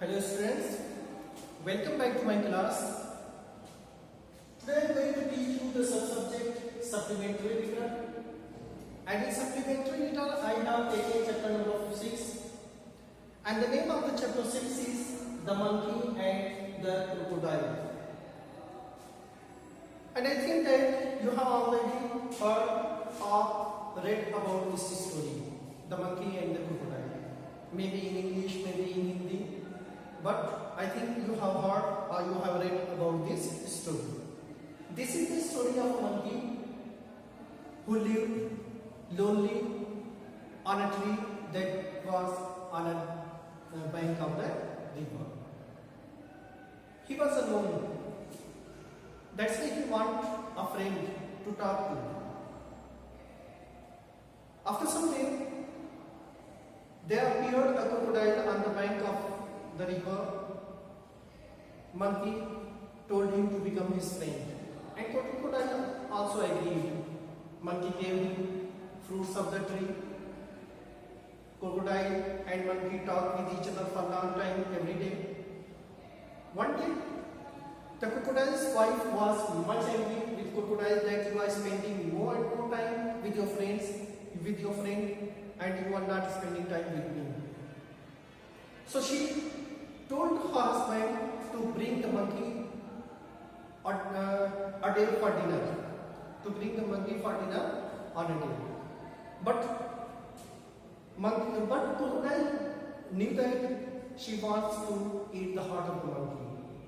Hello students, welcome back to my class. Today I am going to teach you the subject supplementary reader. And in supplementary reader I have taken chapter number 6. And the name of the chapter 6 is The Monkey and the Crocodile. And I think that you have already heard or read about this story, The Monkey and the Crocodile. Maybe in English, maybe in Hindi. But I think you have heard or you have read about this story. This is the story of a monkey who lived lonely on a tree that was on a bank of the river. He was alone. That's why he wanted a friend to talk to. After some time, there appeared a crocodile on the bank of the river. Monkey told him to become his friend, and crocodile also agreed. Monkey gave him fruits of the tree. Crocodile and monkey talked with each other for a long time every day. One day, the crocodile's wife was much angry with crocodile that you are spending more and more time with your friends, with your friend, and you are not spending time with me. So she told her husband to bring the monkey a day for dinner. To bring the monkey for dinner on a day. But crocodile knew that she wants to eat the heart of the monkey.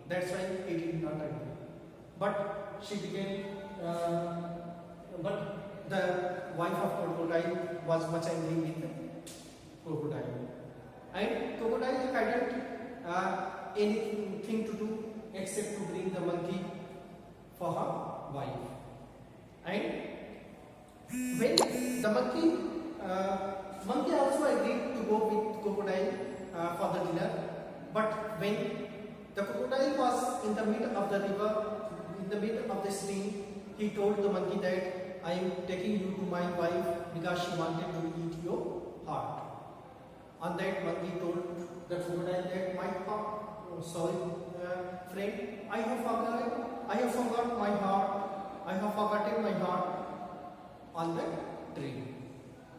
That's why he did not agree. But she began. But the wife of crocodile was much angry with crocodile, and crocodile hadn't anything to do except to bring the monkey for her wife. And when the monkey also agreed to go with crocodile for the dinner, but when the crocodile was in the middle of the river, in the middle of the stream, he told the monkey that I am taking you to my wife because she wanted to eat your heart. On that, monkey told the crocodile that friend, I have forgotten my heart. I have forgotten my heart on the tree.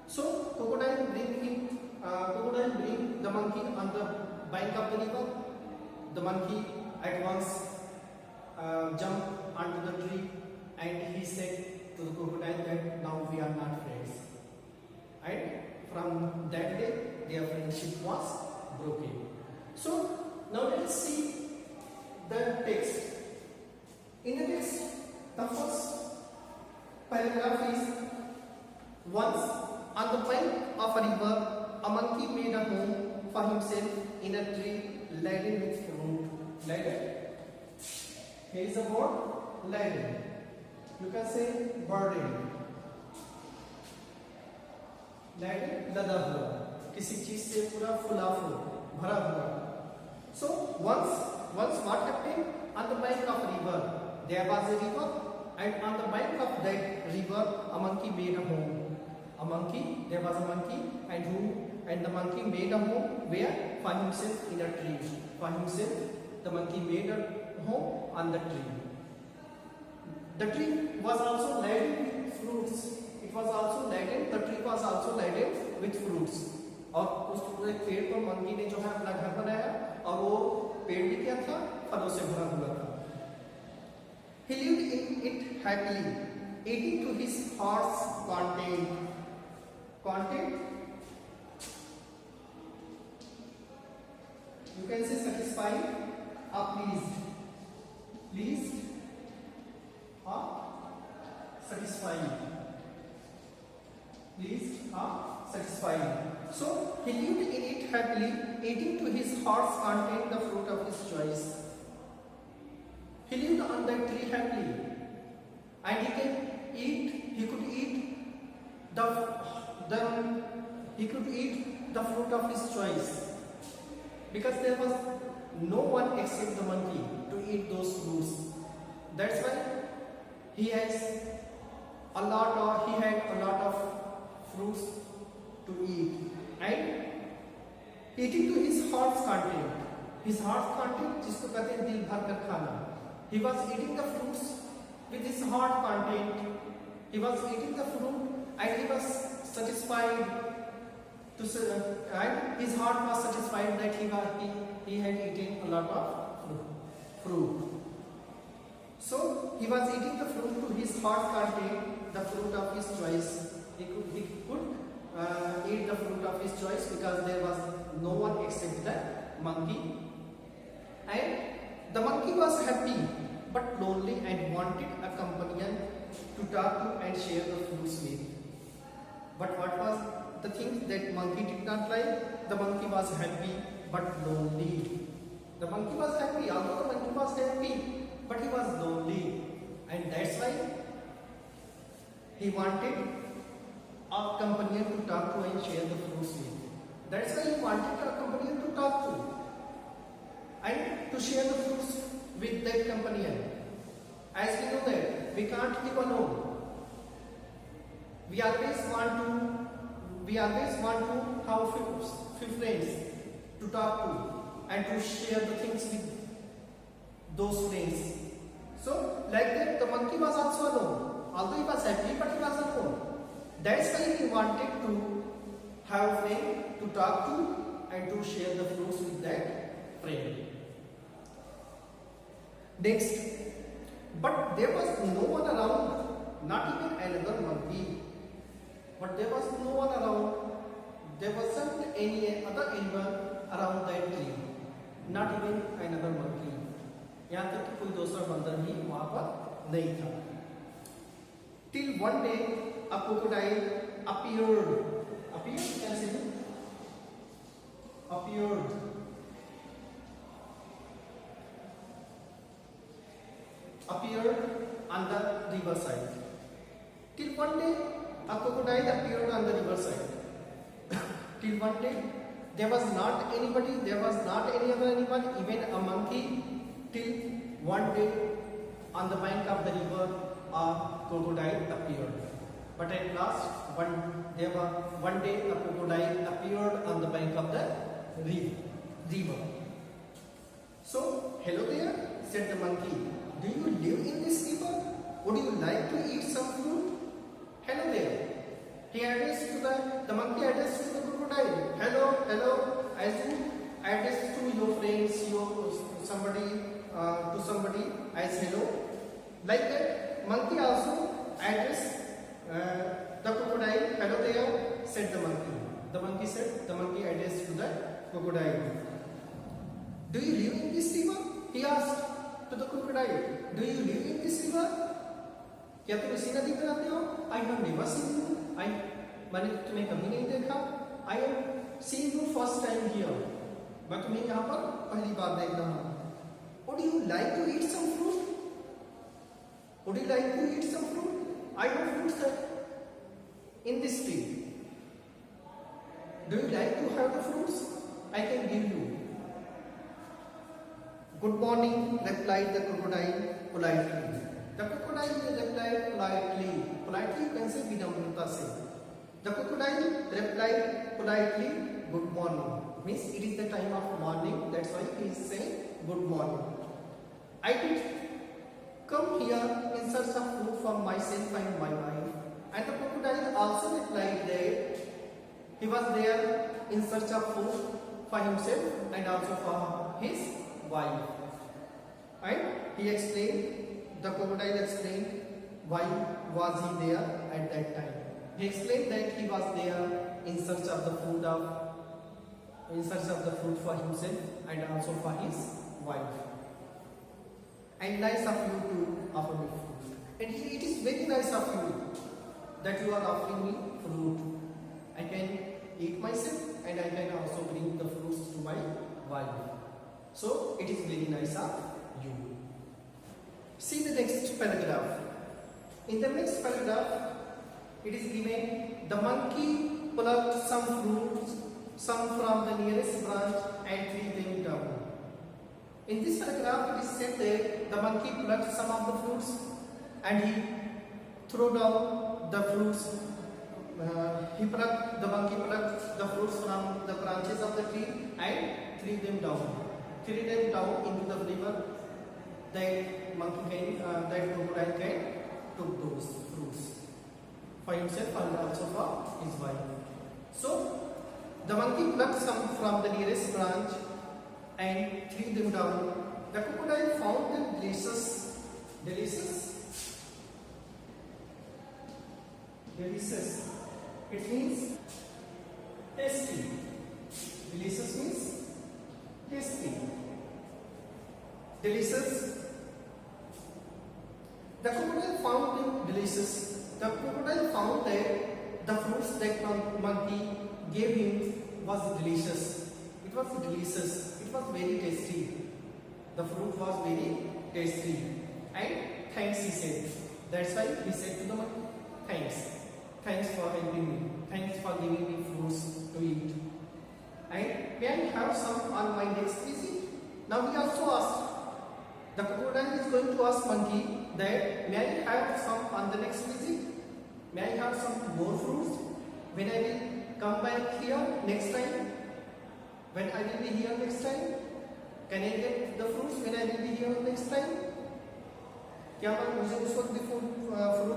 So crocodile bring the monkey on the bank of the river. The monkey at once jumped onto the tree, and he said to the crocodile that now we are not friends. And from that day, their friendship was broken. So now let us see the text. In the text, the first paragraph is: once on the bank of a river, a monkey made a home for himself in a tree laden with fruit. Laden. Here is the word laden. You can say burden. Laden, लदा हुआ, किसी चीज से पूरा फुला भरा हुआ. So once what happened? On the bank of a river, there was a river, and on the bank of that river, a monkey made a home. There was a monkey, and the monkey made a home where? For himself in a tree. For himself, the monkey made a home on the tree. The tree was also laden with fruits. The tree was also laden with fruits. और उस पूरे पेड़ पर monkey ने जो है अपना घर बनाया, और वो पेड़ भी क्या था? फलों से भरा हुआ था. He lived in it happily, eating to his heart's content. Content. You can say satisfied or pleased. Pleased or satisfied. Pleased or satisfied. So he lived in it happily, eating to his heart's content the fruit of his choice. He lived on that tree happily, and he could eat the fruit of his choice, because there was no one except the monkey to eat those fruits. That's why he had a lot of fruits to eat, and eating to his heart's content. His heart content, जिसको कहते हैं दिल भर कर खाना. He was eating the fruits with his heart content. He was eating the fruit and he was satisfied and his heart was satisfied that he had eaten a lot of fruit. So he was eating the fruit to his heart content, the fruit of his choice. He could eat the fruit of his choice because there was no one except the monkey. And the monkey was happy but lonely and wanted a companion to talk to and share the fruits with. But what was the thing that monkey did not like? The monkey was happy but lonely. The monkey was happy, although the monkey was happy, but he was lonely, and that's why he wanted a companion to talk to and share the fruits with. That's why he wanted a companion to talk to and to share the fruits with that companion. As we know that we can't live alone. We always want to have few friends to talk to and to share the things with those friends. So like that, the monkey was also alone. Although he was happy, but he was alone. That's why he wanted to have a friend to talk to and to share the fruits with that friend. Next, but there was no one around, not even another monkey. But there was no one around. There wasn't any other animal around that tree. Not even another monkey. यहाँ तक कि कोई दूसरा बंदर भी वहाँ पर नहीं था. Till one day, a crocodile appeared. Appeared कैसे? Appeared. Appeared on the riverside. Till one day, a crocodile appeared on the riverside. Till one day, there was not anybody, there was not any other animal, even a monkey. Till one day, on the bank of the river, a crocodile appeared. But at last, one day a crocodile appeared on the bank of the river. So, hello there, said the monkey. Do you live in this river? Would you like to eat some fruit? Hello there. He addressed to the monkey addressed to the crocodile. Hello. As you address to your friends, to somebody as hello. Like that, monkey also addressed the crocodile. Hello there, said the monkey. The monkey addressed to the crocodile. Do you live in this river? He asked to the crocodile. Do you live in this river? क्या तुम इसी नदी में रहते हो? I have never seen you. मैंने तुम्हें कभी नहीं देखा. I am seeing you first time here. मैं तुम्हें यहाँ पर पहली बार देख रहा हूँ. Would you like to eat some fruit? Would you like to eat some fruit? I have fruits in this tree. Do you like to have the fruits? I can give you. Good morning, replied the crocodile politely. The crocodile replied politely. Politely you can say vinamrata se. The crocodile replied politely, good morning. Means it is the time of morning, that's why he is saying good morning. I did come here in search of food for myself and my wife. And the crocodile also replied that he was there in search of food for himself and also for his wife. And the crocodile explained why was he there at that time. He explained that he was there in search of the food for himself and also for his wife. And nice of you to offer me fruit. And it is very nice of you that you are offering me fruit. I can eat myself and I can also bring the fruits to my wife. So it is very nice of you. See the next paragraph. In the next paragraph, it is given the monkey plucked some fruits, some from the nearest branch and threw them down. In this paragraph, it is said that the monkey plucked some of the fruits and he threw down the fruits. The monkey plucked the fruits from the branches of the tree and threw them down. threw them down into the river, that that crocodile can took those fruits for himself and also for his wife. So the monkey plucked some from the nearest branch and threw them down. The crocodile found them delicious. It means tasty. Delicious means tasty. Delicious. The crocodile found them delicious. The crocodile found that the fruits that monkey gave him was delicious. It was delicious. It was very tasty. The fruit was very tasty. And thanks, he said. That's why he said to the monkey, thanks. Thanks for helping me. Thanks for giving me fruits to eat. And may I have some on my next visit? Now he also asked. The crocodile is going to ask monkey that may I have some on the next visit? May I have some more fruits when I will come back here next time? When I will be here next time? Can I get the fruits when I will be here next time? क्या मुझे उस वक्त भी fruit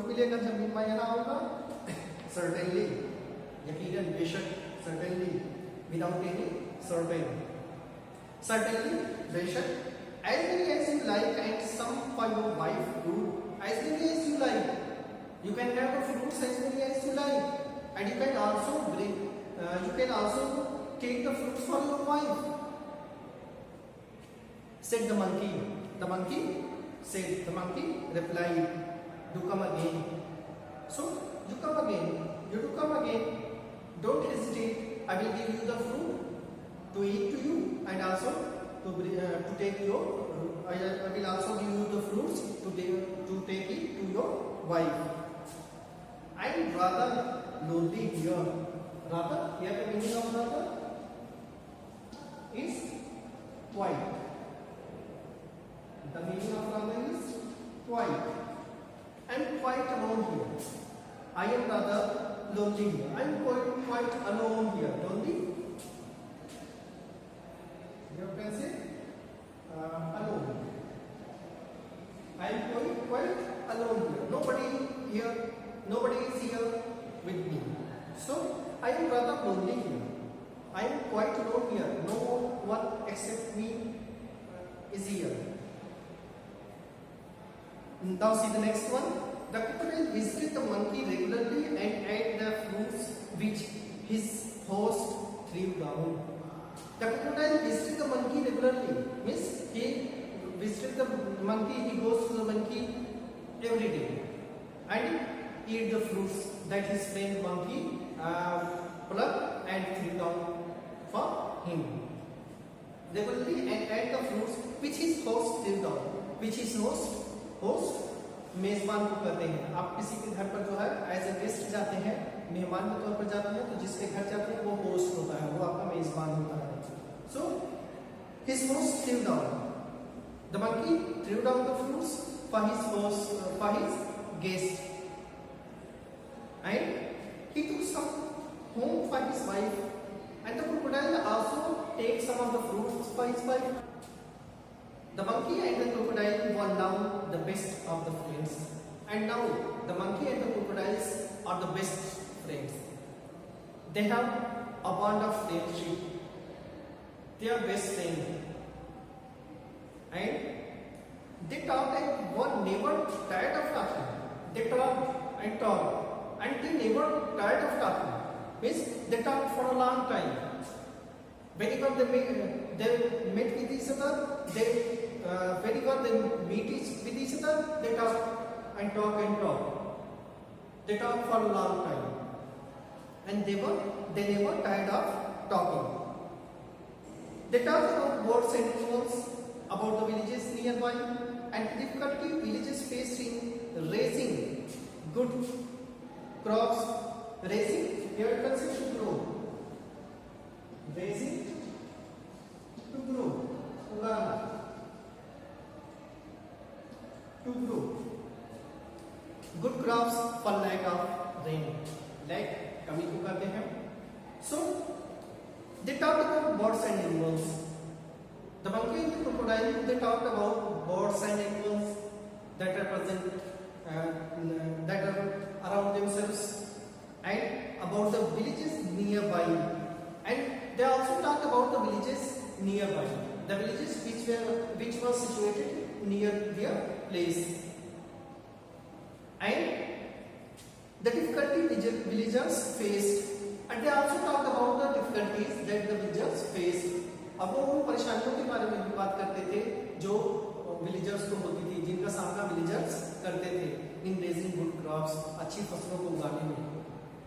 मिलेगा जब मैं यहाँ आऊँगा? Certainly, यकीनन बेशक, certainly, without any certainly, बेशक, as many as you like and some for your wife too. As many as you like, you can have the fruits as many as you like, and you can also take the fruits for your wife. Said the monkey. The monkey replied, "Do come again." So you come again. You do come again. Don't hesitate. I will give you the fruit to eat to you, and also to take your. I will also give you the fruits to take it to your wife. I am rather lonely here. Rather, here the meaning of rather is quite. The meaning of rather is quite. I am quite alone here. I am rather lonely here. I am quite alone here. Lonely. You can say alone. I am quite alone here. Nobody is here with me. So I am rather lonely here. I am quite alone here. No one except me is here. Now see the next one. The crocodile visited the monkey regularly and ate the fruits which his host threw down. The crocodile visited the monkey regularly. Means he visited the monkey. He goes to the monkey every day and eat the fruits that his friend monkey plucked and threw down for him. Regularly and ate the fruits which his host threw down. Which his host मेजबान को कहते हैं. आप किसी के घर पर जो है एज ए गेस्ट जाते हैं, मेहमान के तौर पर जाते हैं, तो जिसके घर जाते हैं वो होस्ट होता है, वो आपका मेजबान होता है. So his host threw down. The monkey threw down the fruits for his host, for his guest, and he took some home for his wife. And the crocodile also takes some of the fruits for his wife. The monkey and the crocodile were now the best of the friends. And now the monkey and the crocodiles are the best friends. They have a bond of friendship. They are best friends. And they talked and were never tired of talking. They talked and talked. And they never tired of talking. Means they talked for a long time. Whenever they met with each other, whenever they meet with each other, they talk and talk and talk. They talk for a long time, and they never tired of talking. They talk about birds and animals, about the villages nearby, and the difficulty villages face in raising good crops. Raising, here it consists to grow. Raising to grow. To grow. Good crops for lack of rain. Like कमी को कहते हैं. So they talked about birds and animals. The monkey crocodile, they talked about birds and animals that are present, that are around themselves, and about the villages nearby. And they also talked about the villages nearby, the villages which were situated near their place, and the difficulty villagers faced. And they also talked about the difficulties that the villagers faced. अब वो उन परेशानियों के बारे में भी बात करते थे जो विलेजर्स को होती थी, जिनका सामना विलेजर्स करते थे इन रेजिंग गुड क्रॉप्स, अच्छी फसलों को उगाने में.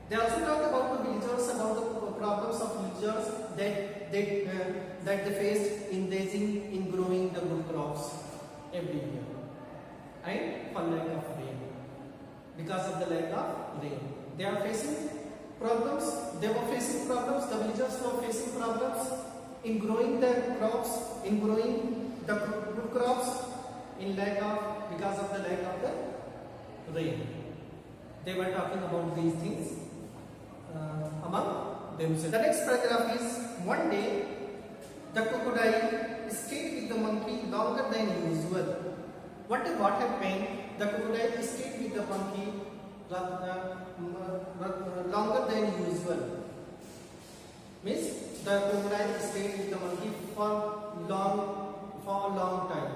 They also talked about the villagers, about the problems of villagers that they faced in raising, in growing the good crops every year, and for lack of rain, because of the lack of rain, they are facing problems. They were facing problems. The villagers were facing problems in growing the crops, in growing the good crops, because of the lack of the rain. They were talking about these things among themselves. The next paragraph is, one day the crocodile stayed with the monkey longer than usual. One day what happened? The crocodile stayed with the monkey longer than usual. Means the crocodile stayed with the monkey for a long time.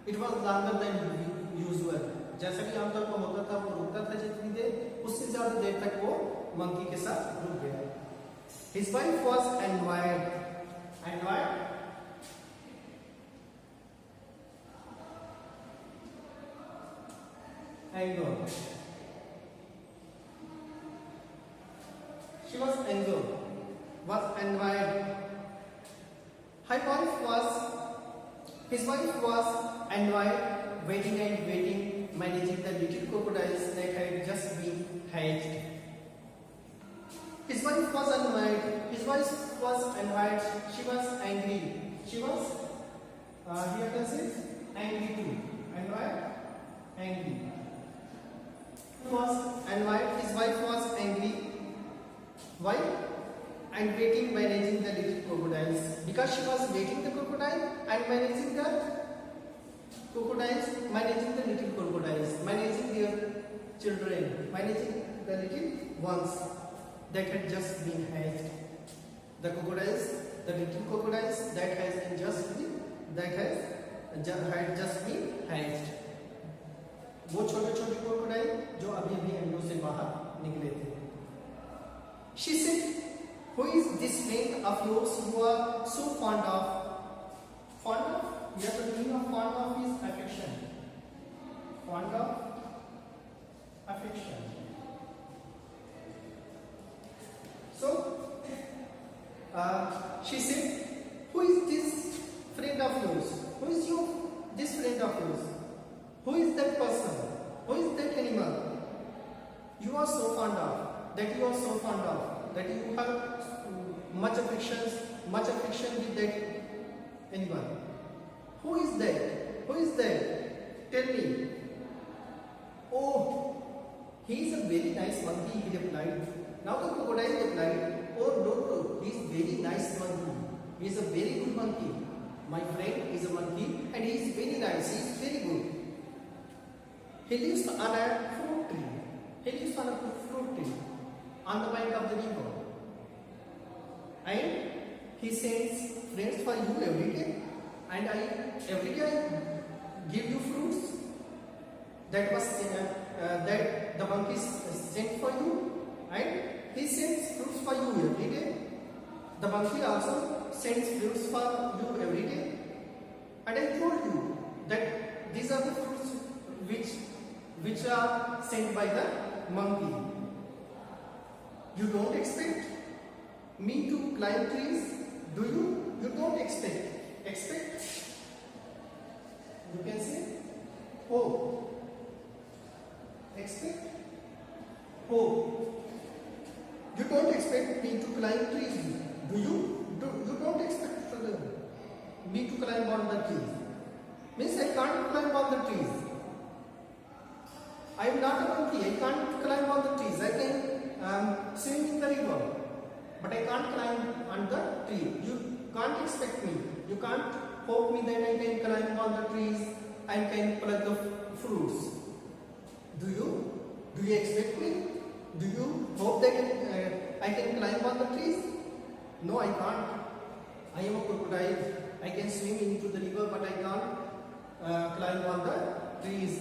It was longer than usual. जैसा कि आमतौर पर होता था, वो रुकता था जितनी देर, उससे ज्यादा देर तक वो मंकी के साथ रुक गया. His wife was annoyed. Anger. She was angered. Was annoyed. His wife was annoyed, waiting and waiting, managing the little crocodiles that had just been hatched. His wife was annoyed. She was angry. She was, here can say, angry too. Annoyed, angry. He was annoyed. His wife was angry. Why? And waiting, managing the little crocodiles. Because she was waiting the crocodile and managing the crocodiles, managing the little crocodiles, managing their children, managing the little ones that had just been hatched. The crocodiles, the little crocodiles that had just been hatched. वो छोटे छोटे crocodile जो अभी अभी अंडों से बाहर निकले थे. She said, "Who is this friend of yours you are so fond of?" Fond of? Yes, the meaning of fond of is affection. Fond of, affection. So, she said, "Who is this friend of yours? Who is this friend of yours? Who is that person? Who is that animal you are so fond of? That you are so fond of? That you have much affection with that animal? Who is that? Who is that? Tell me." "Oh, he is a very nice monkey," he replied. Now the crocodile replied, "Oh no, he is very nice monkey. He is a very good monkey. My friend is a monkey and he is very nice. He is very good. He lives on a fruit tree. He lives on a fruit tree on the bank of the river. And he sends friends for you every day. And every day I give you fruits that the monkeys sent for you. And he sends fruits for you every day. The monkey also sends fruits for you every day. And I told you that these are the fruits which are sent by the monkey. You don't expect me to climb trees, do you? You don't expect. Expect? You can say hope. Expect? Hope. You don't expect me to climb trees, do you? You don't expect me to climb on the trees. Means I can't climb on the trees. I am not a monkey. I can't climb on the trees. I can swim in the river, but I can't climb on the tree. You can't expect me. You can't hope me that I can climb on the trees and can pluck the fruits. Do you? Do you expect me? Do you hope that I can climb on the trees? No, I can't. I am a crocodile. I can swim into the river, but I can't climb on the trees.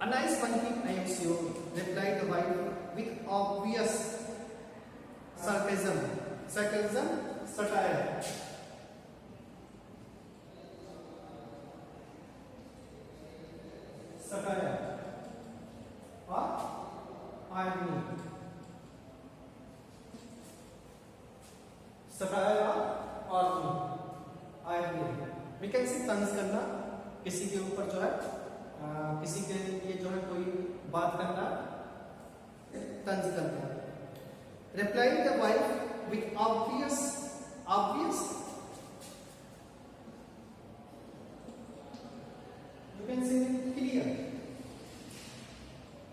A nice monkey, I am sure, replied the wife with obvious sarcasm. Sarcasm, satire. Satire or irony. Satire or irony. We can say तंज करना, किसी के ऊपर जो है किसी के लिए जो है कोई बात करना, तंज करना. Replied the wife with obvious. You can say clear.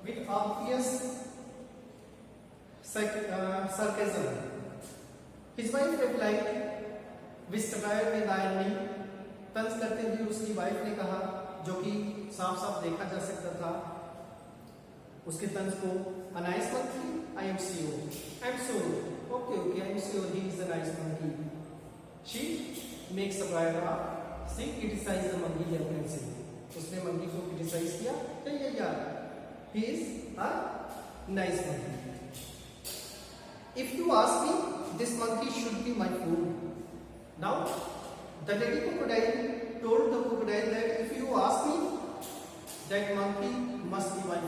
With obvious sarcasm. His wife replied with satire and irony. तंज करते हुए उसकी वाइफ ने कहा, जो कि साफ साफ देखा जा सकता था उसके तंज को, a nice monkey, I am sure. Okay, I am sure he is a nice monkey. She makes a paragraph. She criticized the monkey, you can say. उसने मंकी को क्रिटिसाइज किया, चलिए यार, he is a nice monkey. If you ask me, this monkey should be my food. Now, the lady crocodile told the crocodile that if you ask me, that monkey must be my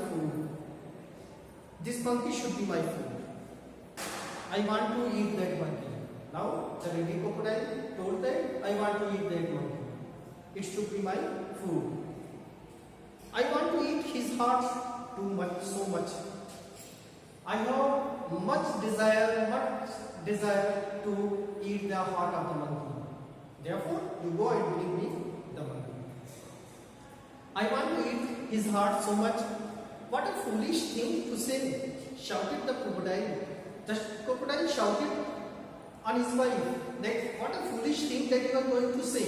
food. This monkey should be my food. I want to eat that monkey. Now, the lady crocodile told that I want to eat that monkey. It should be my food. I want to eat his heart so much. I have much desire to eat the heart of the monkey. Therefore, you go and bring me the monkey. I want to eat his heart so much. What a foolish thing to say, shouted the crocodile. The crocodile shouted on his wife that what a foolish thing that you are going to say.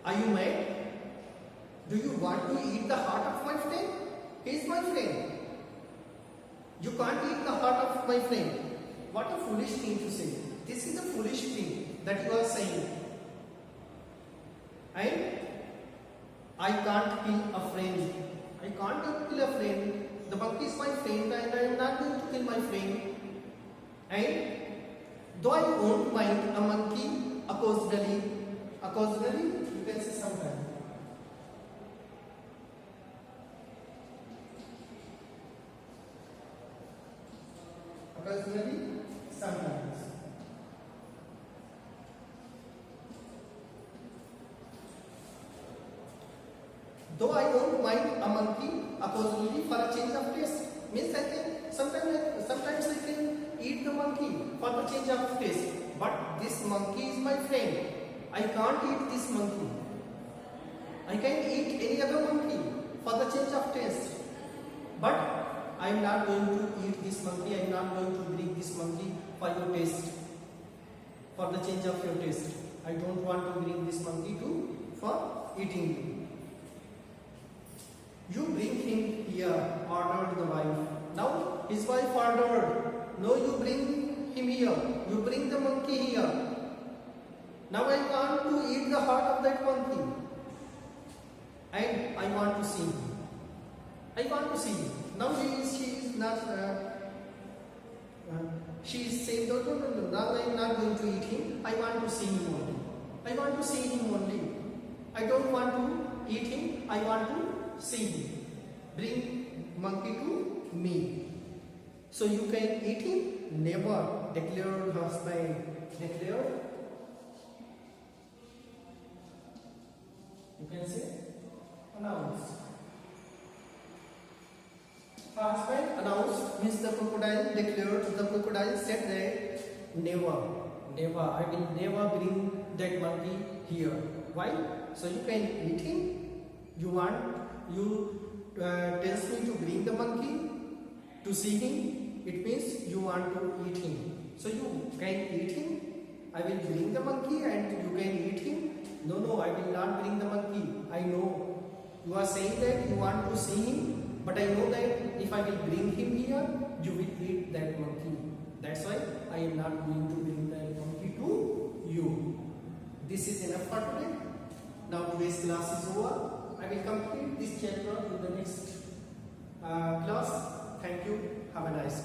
Are you mad? Do you want to eat the heart of my friend? He is my friend. You can't eat the heart of my friend. What a foolish thing to say. This is a foolish thing that you are saying. And I can't kill a friend. I can't kill a friend. The monkey is my friend and I am not going to kill my friend. And though I won't mind a monkey occasionally, you can say sometimes. Occasionally, sometimes. Though I won't mind a monkey occasionally for a change of taste. Means I can sometimes I can eat the monkey for the change of taste. But this monkey is my friend. I can't eat this monkey. I can eat any other monkey for the change of taste. But I am not going to eat this monkey. I am not going to bring this monkey for your taste, for the change of your taste. I don't want to bring this monkey for eating you. You bring him here, ordered the wife. Now his wife ordered, no, you bring him here. You bring the monkey here. Now I want to eat the heart of that monkey. And I want to see him. I want to see him. Now she is saying, no, now I am not going to eat him. I want to see him only. I want to see him only. I don't want to eat him. I want to see him. Bring monkey to me. So you can eat him? Never, declared husband. Declared. You can say announced. Husband announced means the crocodile declared. The crocodile said that never, I will never bring that monkey here. Why? So you can eat him. You tells me to bring the monkey to see him. It means you want to eat him. So you can eat him, I will bring the monkey and you can eat him. No, I will not bring the monkey. I know. You are saying that you want to see him, but I know that if I will bring him here, you will eat that monkey. That's why I am not going to bring that monkey to you. This is enough for today. Now today's class is over. I will complete this chapter in the next class. Thank you. Have a nice day.